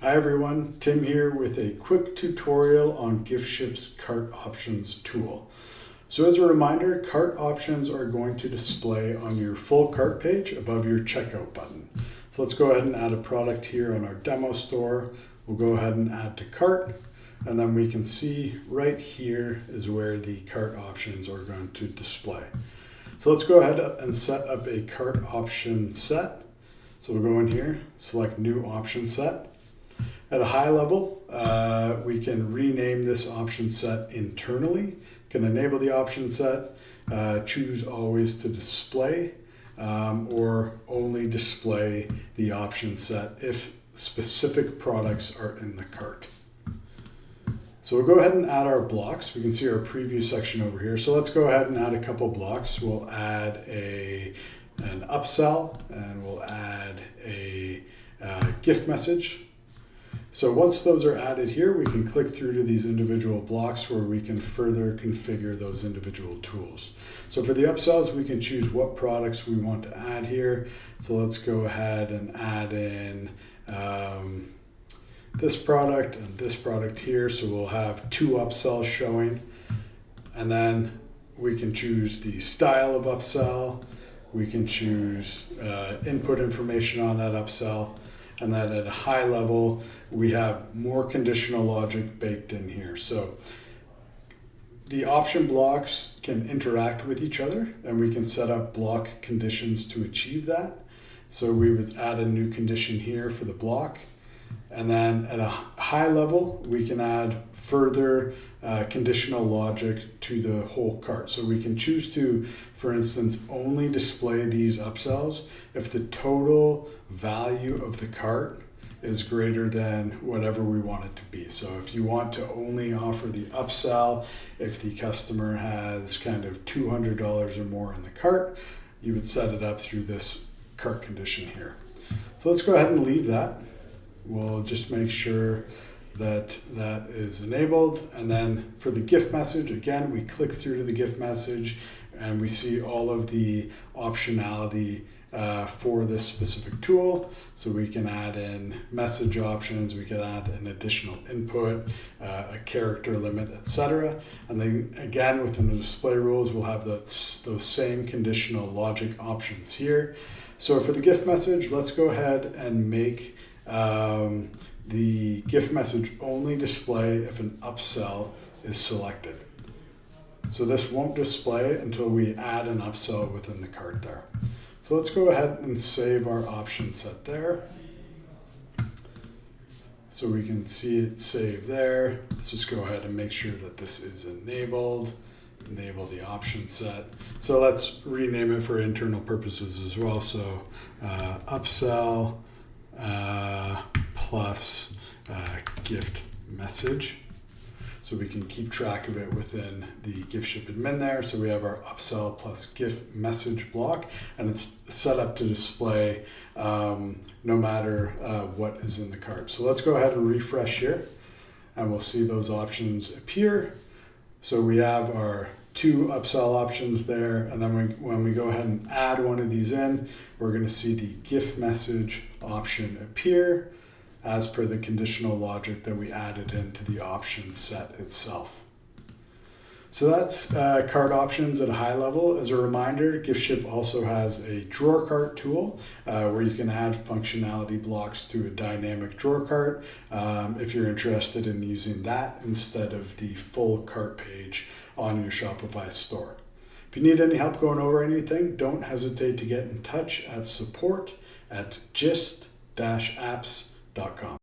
Hi everyone, Tim here with a quick tutorial on Giftship's cart options tool. So as a reminder, cart options are going to display on your full cart page above your checkout button. So let's go ahead and add a product here on our demo store. We'll go ahead and add to cart, and then we can see right here is where the cart options are going to display. So let's go ahead and set up a cart option set. So we'll go in here, select new option set. At a high level, we can rename this option set internally, can enable the option set, choose always to display, or only display the option set if specific products are in the cart. So we'll go ahead and add our blocks. We can see our preview section over here. So let's go ahead and add a couple blocks. We'll add an upsell, and we'll add a gift message. So once those are added here, we can click through to these individual blocks where we can further configure those individual tools. So for the upsells, we can choose what products we want to add here. So let's go ahead and add in this product and this product here. So we'll have two upsells showing. And then we can choose the style of upsell. We can choose input information on that upsell. And then at a high level, we have more conditional logic baked in here. So the option blocks can interact with each other, and we can set up block conditions to achieve that. So we would add a new condition here for the block. And then at a high level, we can add further conditional logic to the whole cart. So we can choose to, for instance, only display these upsells if the total value of the cart is greater than whatever we want it to be. So if you want to only offer the upsell, if the customer has kind of $200 or more in the cart, you would set it up through this cart condition here. So let's go ahead and leave that. We'll just make sure that that is enabled. And then for the gift message, again, we click through to the gift message and we see all of the optionality for this specific tool. So we can add in message options, we can add an additional input, a character limit, etc. And then again, within the display rules, we'll have those same conditional logic options here. So for the gift message, let's go ahead and make the gift message only display if an upsell is selected. So this won't display until we add an upsell within the cart there. So let's go ahead and save our option set there. So we can see it saved there. Let's just go ahead and make sure that this is enabled. Enable the option set. So let's rename it for internal purposes as well. So upsell plus gift message. So we can keep track of it within the Giftship admin there. So we have our upsell plus gift message block, and it's set up to display no matter what is in the cart. So let's go ahead and refresh here, and we'll see those options appear. So we have our two upsell options there, and then when we go ahead and add one of these in, we're going to see the gift message option appear as per the conditional logic that we added into the option set itself. So that's cart options at a high level. As a reminder, Giftship also has a drawer cart tool where you can add functionality blocks to a dynamic drawer cart if you're interested in using that instead of the full cart page on your Shopify store. If you need any help going over anything, don't hesitate to get in touch at support@gist-apps.com.